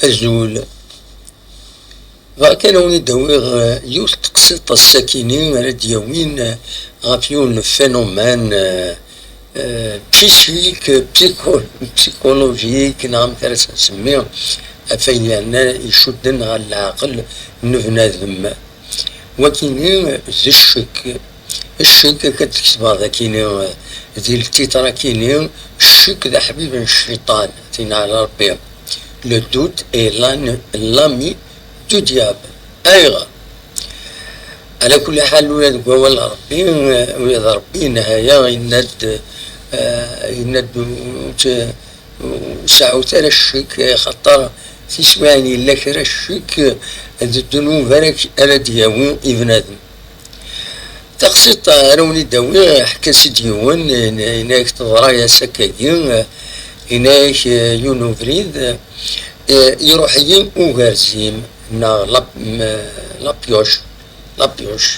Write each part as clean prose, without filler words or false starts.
أزول كانوا يدويغ يوث تقسيط الساكنين راد يومين غافيون فينومان بسيشيك بسيكولوجيك نعم كرس نسميه أفيانا يشدن على العقل نبنادم وكينين الشك كتكتب هذا كينين ذي التيترا كينين الشك ذا حبيب الشيطان تينا على ربي لو دوت اي لامي دو دياب ايغا على كل حال ولاد قوال ربي ولاد ربي نهاية يند ساعو ترى الشك خطر تسمعني لك الشك الذنوب على دياوين ابن ادم تقسيط روني داوي حكا سيديون هناك تضرايا سكاكين هناك يونوفريد يروح يم وغارزيم نا لابيوش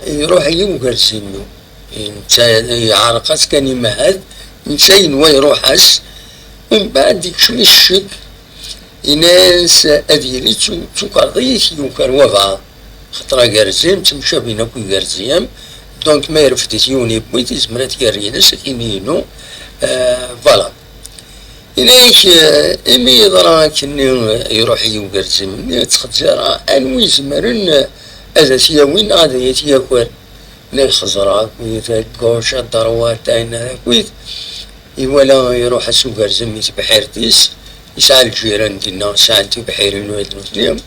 يروح يم وغارزيم يعرقات كان يمهد نساين ويروحس ومن بعد ديك شوي الشك ناس أديلي تقضيك يوكر وضع خطرا قارزيم تمشى بينا كل قارزيم دونك ما يرفدت يوني بويتي زمرات يارينس كينينو فوالا إنايك إمي يضرا كني يروح يوقرزيم تخجرا أنوي زمرن هذا سياوين هذا يتياكور ناي خزرا كويت كوش الضروات أين كويت ولا يروح السوق قرزم يتبحيرتيس يسأل الجيران دينا سألتي بحيرين ويدنوتنيم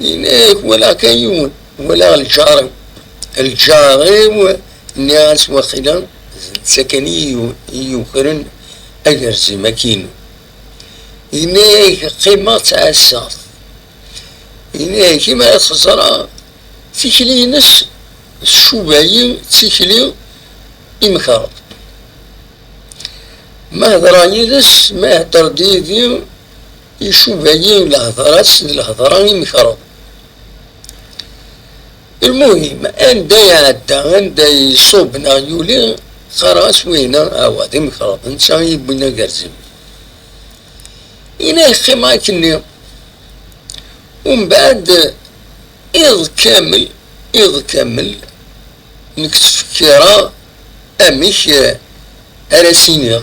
إناك ولا كيون ولا الجاري والناس وخلا سكني يوكرن أجرزي ماكينو إناك قيمة عساف إناك ما يخزرا تكلي نس شوبايين تكلي إمكارض ما هضراني دس ما هدر ديدي يشوبايين الهضراني إمكارض المهم أن دا يعدى أن دا يصوبنا يولي خلاص وينا أوادي مكرض نسا يبونا قرزم إنا خيما كني ومن بعد إض كامل نكتف كيرا أميش أراسينيا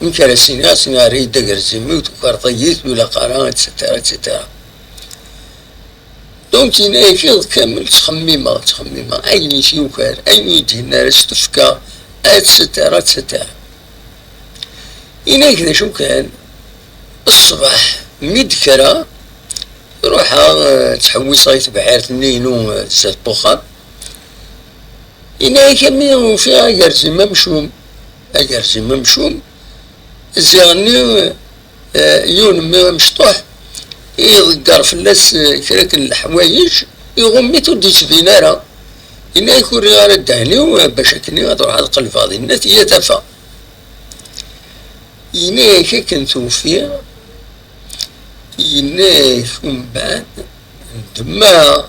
مك أراسينيا سينا ريدا قرزمي وتكارطيت ولا قراءة اتسترا دونك إنا إض كامل تخميمة أيني شيوكار أيني دينا رستفكا اتسترا إنا كذا شو كان الصباح ميدكرا يروح تحوي صايت بحيرة النينو زاد بوخان إنا كمية فيها أجرزي ممشوم زيغني يون مشطوح يذكر في الناس كراك الحوايج يغميتو ديت بينارا إنا يكون ريال الدهني باش كني غتروح على القلب هذه الناس هي تافه إنا كنتو فيها إنا من بعد دما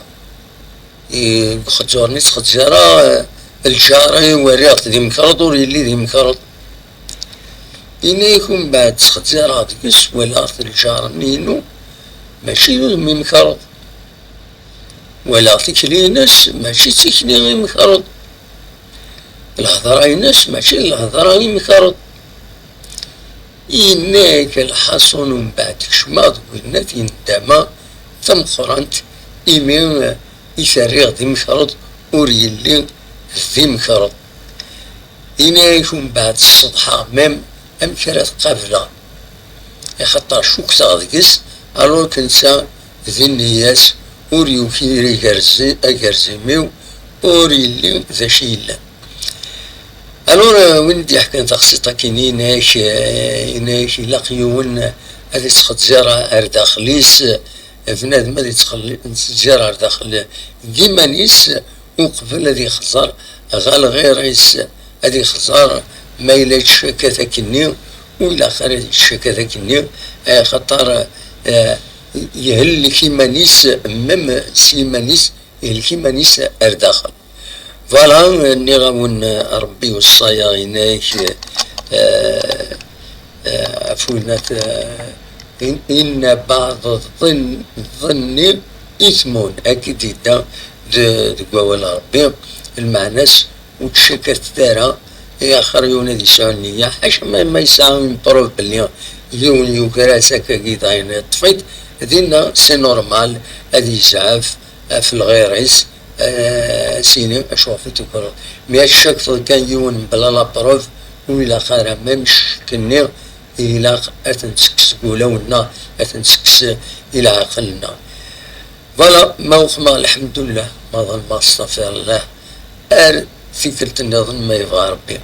خجرني تخجرا الجاري ورياض ذي مكرض وليلي ذي مكرض إنا يكون بعد تخجرا ديكس ولا الجار نينو ماشي مي مكرض ولا تكلي ناس ماشي تكلي مكرض الهضراي ناس ماشي الهضراي مكرض إناك الحصن من بعد كشماض وإنات يندما ثم قرنت إيمين يسريغ ذي مكرض وريلي ذي مكرض إناك من بعد الصبحة مام أمكرات قابلة يخطر شوك تغذكس ألو كنسا ذي النياس وريو كيري أجرزيميو وريلي ذا شيلا ألورا وندي حكا تخصيطا كيني إناش لاقيون هذي تخزيرا أرداخليس بنادم هذي تخزيرا أرداخل كيمانيس وقبل هذي خزار غال غيريس هذي خزار ما يلاش كذا كني وإلى آخر الشكا كني خطر يهل كيمانيس مم سيمانيس يهل كيمانيس أرداخل فوالا نغاون ربي وصايا هناك عفونات إن بعض الظن إثم. أكيد إذا دقوا ربي المعناس وتشكرت دارها آخر يونادي سعنية حاش ما يساهم بروف بلي يون يوكراسك كي طفيت دينا سي نورمال هذه يسعف في الغيرس سيني اشوف تكرر مي الشك كان يون بلا لا بروف وإلى آخر ما مش كني إلى أتنسكس قولونا أتنسكس إلى عقلنا فوالا ما الحمد لله ما ظن ما استغفر الله فكرة النظام ما يبغى ربي.